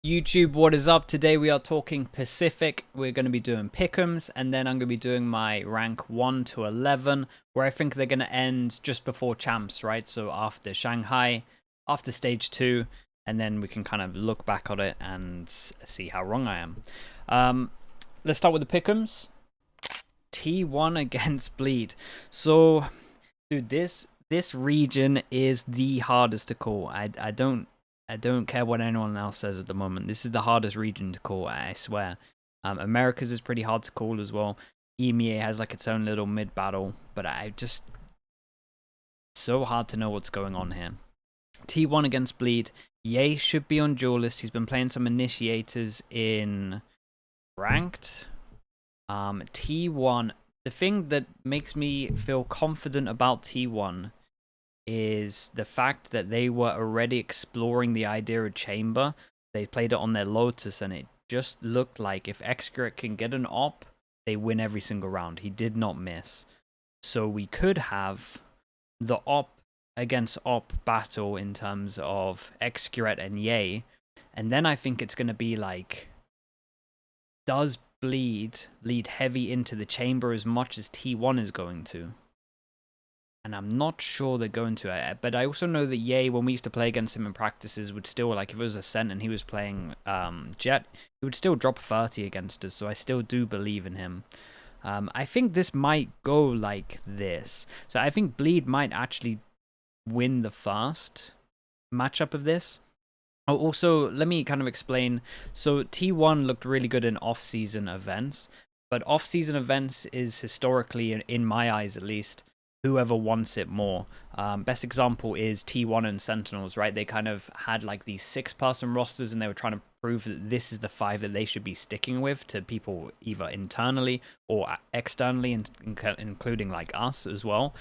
YouTube, what is up? Today we are talking Pacific. We're going to be doing Pickems, and then I'm going to be doing my rank 1 to 11, where I think they're going to end just before champs, right? So after Shanghai, after stage 2, and then we can kind of look back on it and see how wrong I am. Let's start with the Pickems. T1 against Bleed. So, dude, this region is the hardest to call. I don't care what anyone else says at the moment. This is the hardest region to call, I swear. Americas is pretty hard to call as well. EMEA has like its own little mid battle, but so hard to know what's going on here. T1 against Bleed. Ye should be on duelist. He's been playing some initiators in ranked. T1. The thing that makes me feel confident about T1 is the fact that they were already exploring the idea of chamber. They played it on their Lotus, and it just looked like if Excret can get an op, they win every single round. He did not miss. So we could have the op against op battle in terms of Excret and Ye, and then I think it's going to be like, does Bleed lead heavy into the chamber as much as T1 is going to? And I'm not sure they're going to. But I also know that Ye, when we used to play against him in practices, would still, like, if it was Ascent and he was playing Jet, he would still drop 30 against us. So I still do believe in him. I think this might go like this. So I think Bleed might actually win the first matchup of this. Oh, also, let me kind of explain. So T1 looked really good in off-season events. But off-season events is historically, in my eyes at least, whoever wants it more. Best example is T1 and Sentinels, right? They kind of had like these 6-person rosters, and they were trying to prove that this is the 5 that they should be sticking with to people either internally or externally, including like us as well.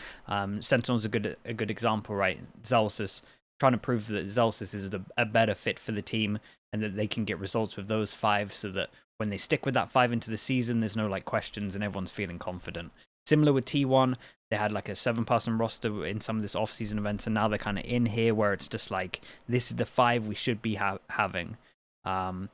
Sentinels are a good example, right? Zelsis, trying to prove that Zelsis is a better fit for the team and that they can get results with those 5, so that when they stick with that 5 into the season, there's no like questions and everyone's feeling confident. Similar with T1, they had like a 7-person roster in some of this off-season events, and now they're kind of in here where it's just like, this is the 5 we should be having. And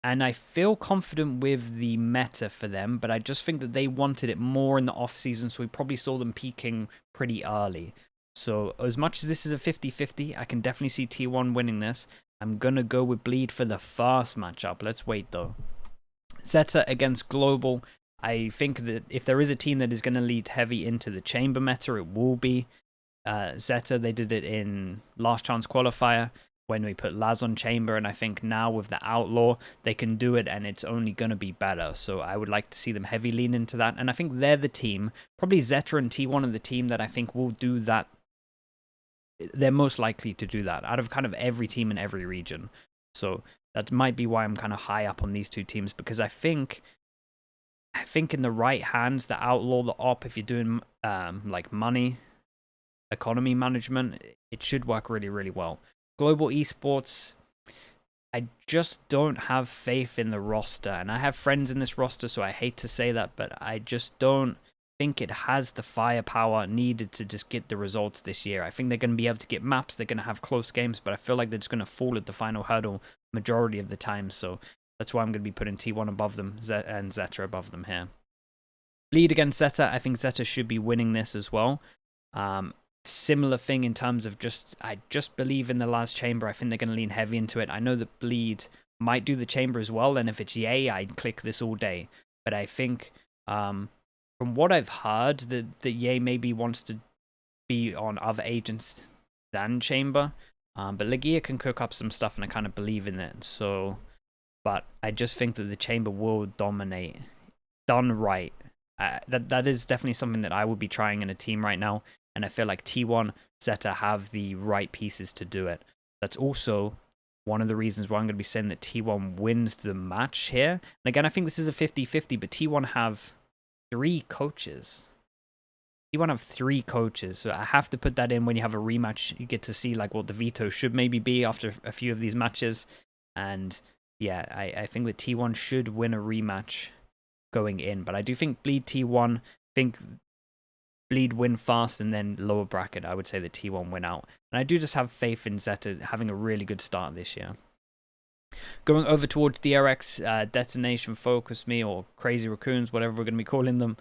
I feel confident with the meta for them, but I just think that they wanted it more in the off-season, so we probably saw them peaking pretty early. So as much as this is a 50-50, I can definitely see T1 winning this. I'm going to go with Bleed for the first matchup. Let's wait though. Zeta against Global. I think that if there is a team that is going to lead heavy into the chamber meta, it will be Zeta. They did it in Last Chance Qualifier when we put Laz on chamber, and I think now with the Outlaw, they can do it, and it's only going to be better. So I would like to see them heavy lean into that, and I think they're the team. Probably Zeta and T1 are the team that I think will do that. They're most likely to do that out of kind of every team in every region. So that might be why I'm kind of high up on these two teams, because I think in the right hands, the Outlaw, the Op, if you're doing like money, economy management, it should work really, really well. Global Esports, I just don't have faith in the roster. And I have friends in this roster, so I hate to say that, but I just don't think it has the firepower needed to just get the results this year. I think they're going to be able to get maps, they're going to have close games, but I feel like they're just going to fall at the final hurdle majority of the time. So that's why I'm going to be putting T1 above them and Zeta above them here. Bleed against Zeta. I think Zeta should be winning this as well. Similar thing in terms of I just believe in the last chamber. I think they're going to lean heavy into it. I know that Bleed might do the chamber as well, and if it's Ye, I'd click this all day. But I think from what I've heard, that Ye maybe wants to be on other agents than chamber. But Legia can cook up some stuff, and I kind of believe in it. So... but I just think that the chamber will dominate, done right. That is definitely something that I would be trying in a team right now, and I feel like T1, Zeta have the right pieces to do it. That's also one of the reasons why I'm going to be saying that T1 wins the match here. And again, I think this is a 50-50, but T1 have 3 coaches. T1 have 3 coaches, so I have to put that in. When you have a rematch, you get to see like what the veto should maybe be after a few of these matches, and... yeah, I think that T1 should win a rematch going in. But I do think Bleed T1, think Bleed win fast, and then lower bracket, I would say that T1 win out. And I do just have faith in Zeta having a really good start this year. Going over towards DRX, Detonation, Focus Me, or Crazy Raccoons, whatever we're going to be calling them.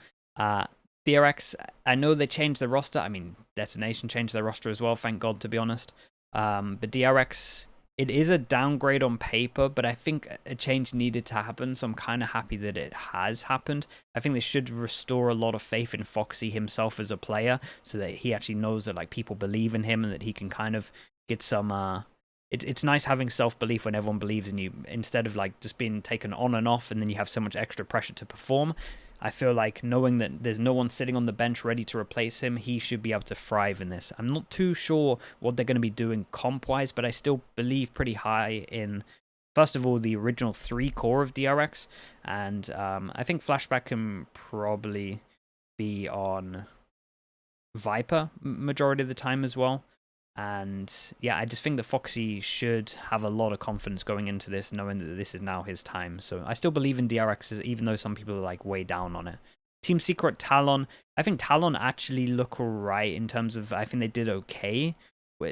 DRX, I know they changed the roster. I mean, Detonation changed their roster as well, thank God, to be honest. But DRX, it is a downgrade on paper, but I think a change needed to happen, so I'm kind of happy that it has happened. I think they should restore a lot of faith in Foxy himself as a player, so that he actually knows that like people believe in him and that he can kind of get some... It's nice having self-belief when everyone believes in you, instead of like just being taken on and off and then you have so much extra pressure to perform. I feel like knowing that there's no one sitting on the bench ready to replace him, he should be able to thrive in this. I'm not too sure what they're going to be doing comp-wise, but I still believe pretty high in, first of all, the original 3 core of DRX, and I think Flashback can probably be on Viper majority of the time as well. And yeah, I just think that Foxy should have a lot of confidence going into this, knowing that this is now his time. So I still believe in DRX, even though some people are like way down on it. Team Secret, Talon. I think Talon actually look alright in terms of, I think they did okay.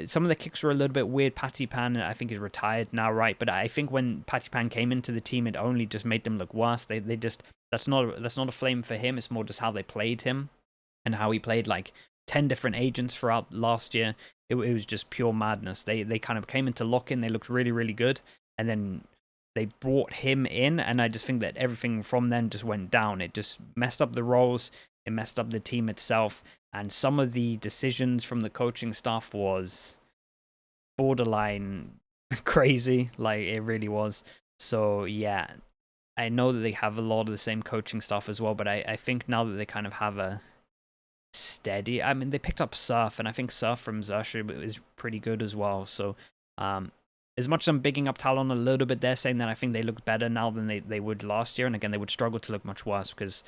Some of the kicks were a little bit weird. Patty Pan, I think, is retired now, right? But I think when Patty Pan came into the team, it only just made them look worse. They just, that's not a flame for him. It's more just how they played him and how he played like 10 different agents throughout last year. It was just pure madness. They kind of came into lock-in. They looked really, really good. And then they brought him in. And I just think that everything from then just went down. It just messed up the roles. It messed up the team itself. And some of the decisions from the coaching staff was borderline crazy. Like, it really was. So, yeah. I know that they have a lot of the same coaching staff as well. But I think now that they kind of have a steady, I mean, they picked up Surf, and I think Surf from Xerxia is pretty good as well. So as much as I'm bigging up Talon a little bit, they're saying that I think they look better now than they would last year, and again, they would struggle to look much worse because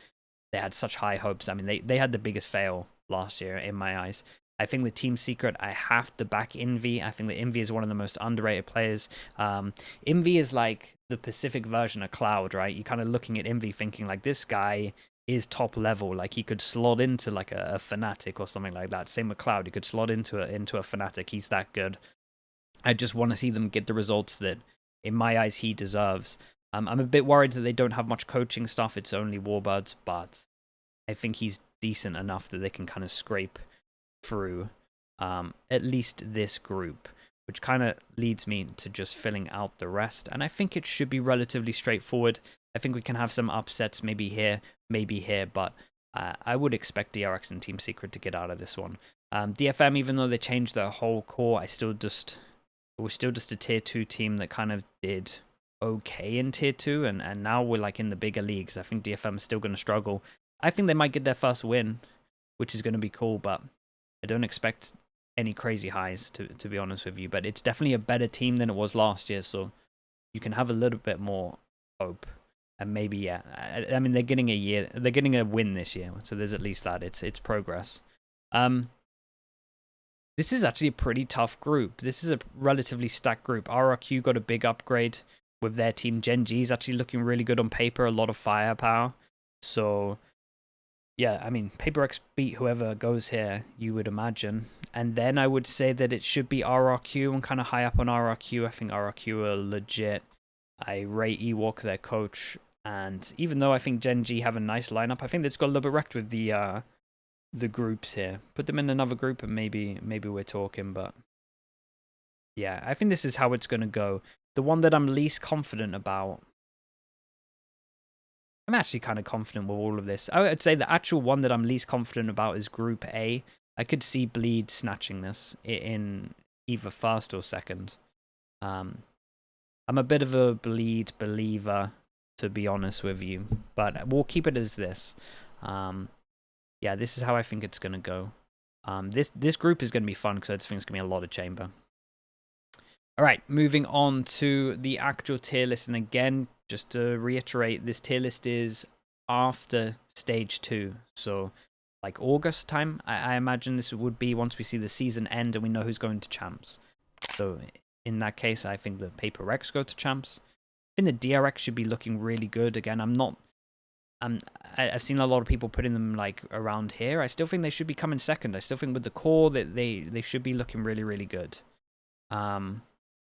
they had such high hopes. I mean, they had the biggest fail last year in my eyes. I think the Team Secret, I have to back Envy. I think that Envy is one of the most underrated players. Envy is like the Pacific version of Cloud, right? You're kind of looking at Envy thinking like, this guy is top level. Like, he could slot into like a Fnatic or something like that. Same with Cloud. He could slot into a Fnatic. He's that good. I just want to see them get the results that, in my eyes, he deserves. I'm a bit worried that they don't have much coaching stuff. It's only Warbirds, but I think he's decent enough that they can kind of scrape through at least this group, which kind of leads me to just filling out the rest. And I think it should be relatively straightforward. I think we can have some upsets, maybe here, but I would expect DRX and Team Secret to get out of this one. DFM, even though they changed their whole core, it was still just a tier 2 team that kind of did okay in tier 2, and now we're like in the bigger leagues. I think DFM is still going to struggle. I think they might get their first win, which is going to be cool, but I don't expect any crazy highs, to be honest with you. But it's definitely a better team than it was last year, so you can have a little bit more hope. And maybe, yeah, I mean, they're getting a win this year, so there's at least that. It's progress. This is actually a pretty tough group. This is a relatively stacked group. RRQ got a big upgrade with their team. Gen G is actually looking really good on paper, a lot of firepower. So, yeah, I mean, PaperX beat whoever goes here, you would imagine. And then I would say that it should be RRQ. I'm kind of high up on RRQ. I think RRQ are legit. I rate Ewok, their coach. And even though I think Gen G have a nice lineup, I think they've got a little bit wrecked with the groups here. Put them in another group and maybe we're talking, but yeah, I think this is how it's going to go. The one that I'm least confident about, I'm actually kind of confident with all of this. I would say the actual one that I'm least confident about is Group A. I could see Bleed snatching this in either first or second. I'm a bit of a Bleed believer, to be honest with you, but we'll keep it as this. Yeah, this is how I think it's going to go. This group is going to be fun because I just think it's going to be a lot of chamber. All right, moving on to the actual tier list. And again, just to reiterate, this tier list is after stage 2. So like August time, I imagine this would be once we see the season end and we know who's going to champs. So in that case, I think the Paper X go to champs. I think the DRX should be looking really good. Again, I've seen a lot of people putting them like around here. I still think they should be coming second. I still think with the core that they should be looking really, really good.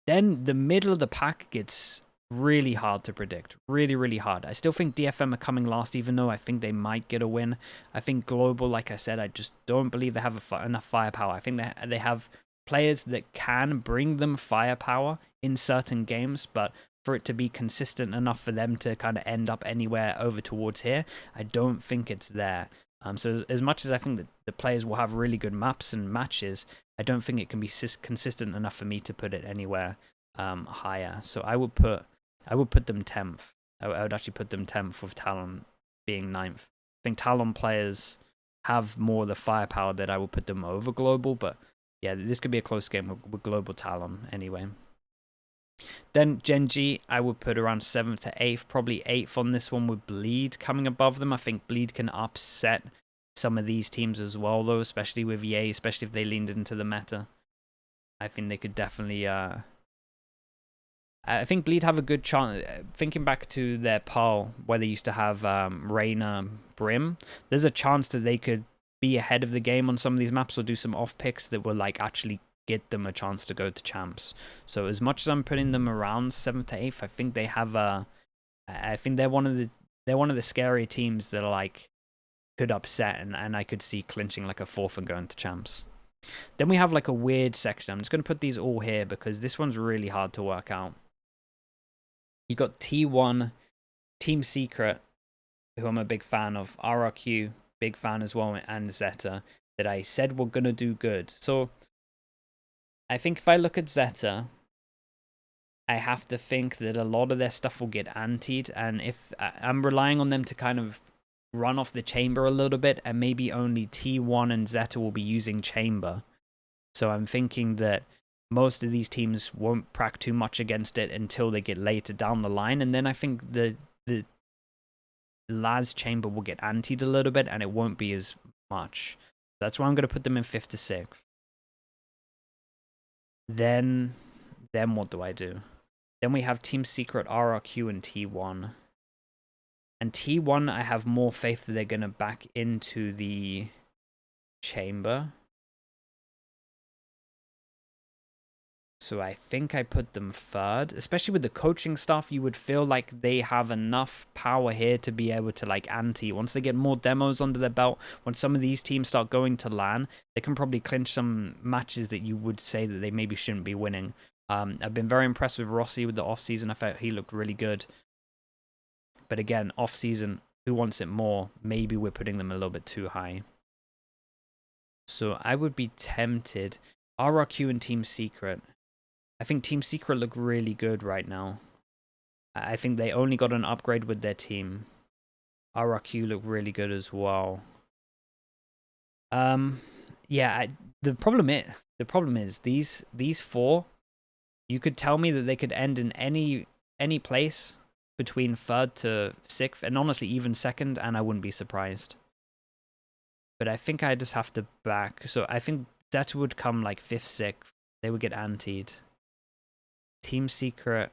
Then the middle of the pack gets really hard to predict. Really, really hard. I still think DFM are coming last, even though I think they might get a win. I think Global, like I said, I just don't believe they have enough firepower. I think they have players that can bring them firepower in certain games, but for it to be consistent enough for them to kind of end up anywhere over towards here, I don't think it's there. So as much as I think that the players will have really good maps and matches, I don't think it can be consistent enough for me to put it anywhere higher. So I would put them 10th. I would actually put them 10th with Talon being 9th. I think Talon players have more of the firepower that I would put them over Global, but yeah, this could be a close game with Global Talon anyway. Then Genji, I would put around 7th to 8th, probably 8th on this one with Bleed coming above them. I think Bleed can upset some of these teams as well, though, especially with EA, especially if they leaned into the meta. I think they could definitely... I think Bleed have a good chance. Thinking back to their PAL, where they used to have Reyna Brim, there's a chance that they could be ahead of the game on some of these maps or do some off picks that will like actually get them a chance to go to champs. So as much as I'm putting them around 7th to 8th, I think they have a... I think they're one of the scary teams that are like could upset, and I could see clinching like a 4th and going to champs. Then we have like a weird section. I'm just going to put these all here because this one's really hard to work out. You got T1, Team Secret, who I'm a big fan of, RRQ, big fan as well, and Zeta, that I said were going to do good. So I think if I look at Zeta, I have to think that a lot of their stuff will get antied, and if I'm relying on them to kind of run off the chamber a little bit, and maybe only T1 and Zeta will be using chamber. So I'm thinking that most of these teams won't prac too much against it until they get later down the line, and then I think the Laz chamber will get antied a little bit, and it won't be as much. That's why I'm going to put them in 5th to 6th. Then what do I do? Then we have Team Secret, RRQ, and T1. And T1, I have more faith that they're going to back into the chamber. So I think I put them 3rd. Especially with the coaching stuff, you would feel like they have enough power here to be able to like ante. Once they get more demos under their belt, once some of these teams start going to LAN, they can probably clinch some matches that you would say that they maybe shouldn't be winning. I've been very impressed with Rossi with the off-season. I thought he looked really good. But again, off-season, who wants it more? Maybe we're putting them a little bit too high. So I would be tempted. RRQ and Team Secret. I think Team Secret look really good right now. I think they only got an upgrade with their team. RRQ look really good as well. Yeah, the problem is these 4, you could tell me that they could end in any place between 3rd to 6th, and honestly even 2nd, and I wouldn't be surprised. But I think I just have to back. So I think Zeta would come like 5th, 6th. They would get antied. Team Secret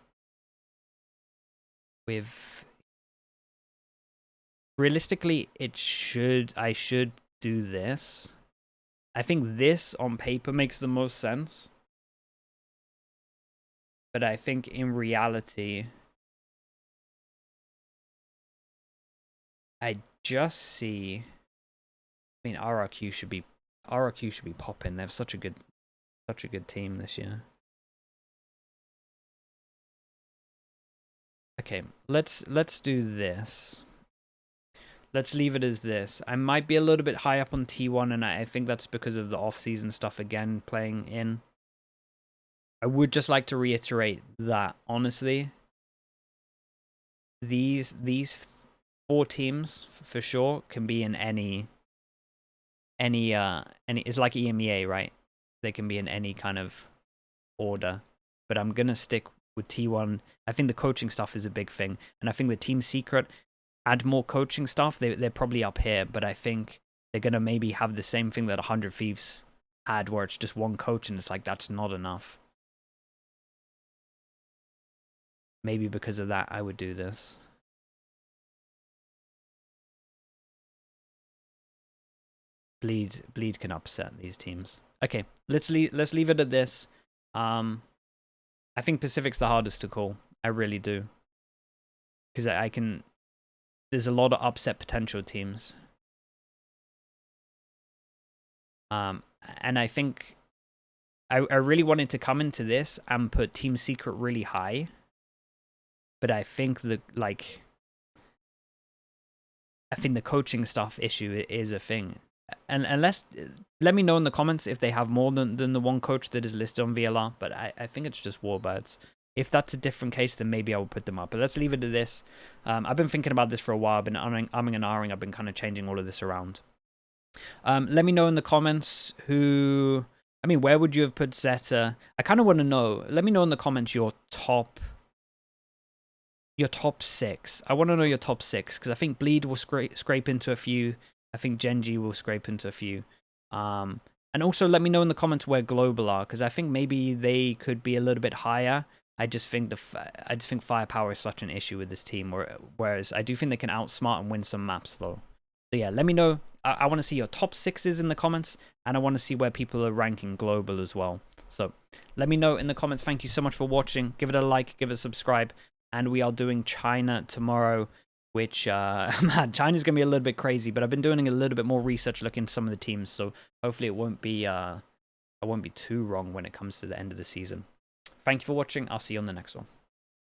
with... Realistically, I should do this. I think this on paper makes the most sense. But I think in reality, I just see... I mean, RRQ should be popping. They have such a good team this year. Okay, let's do this. Let's leave it as this. I might be a little bit high up on T1, and I think that's because of the off-season stuff again playing in. I would just like to reiterate that, honestly, these 4 teams for sure can be in any it's like EMEA, right? They can be in any kind of order. But I'm gonna stick with T1. I think the coaching stuff is a big thing, and I think the Team Secret add more coaching stuff. They're probably up here, but I think they're gonna maybe have the same thing that 100 Thieves had, where it's just one coach, and it's like that's not enough. Maybe because of that, I would do this. Bleed can upset these teams. Okay, let's leave it at this. I think Pacific's the hardest to call. I really do. Because I can... There's a lot of upset potential teams. And I think I really wanted to come into this and put Team Secret really high. But I think the coaching stuff issue is a thing. And unless, let me know in the comments if they have more than the one coach that is listed on VLR. But I think it's just Warbirds. If that's a different case, then maybe I will put them up. But let's leave it to this. I've been thinking about this for a while. I've been umming and ahhing. I've been kind of changing all of this around. Let me know in the comments who... I mean, where would you have put Zeta? I kind of want to know. Let me know in the comments your top 6. I want to know your top 6 because I think Bleed will scrape into a few. I think Genji will scrape into a few. And also let me know in the comments where Global are because I think maybe they could be a little bit higher. I just think firepower is such an issue with this team. Whereas I do think they can outsmart and win some maps though. So yeah, let me know. I want to see your top 6s in the comments, and I want to see where people are ranking Global as well. So let me know in the comments. Thank you so much for watching. Give it a like, give it a subscribe, and we are doing China tomorrow, which, man, China's going to be a little bit crazy, but I've been doing a little bit more research looking into some of the teams, so hopefully it won't be, I won't be too wrong when it comes to the end of the season. Thank you for watching. I'll see you on the next one.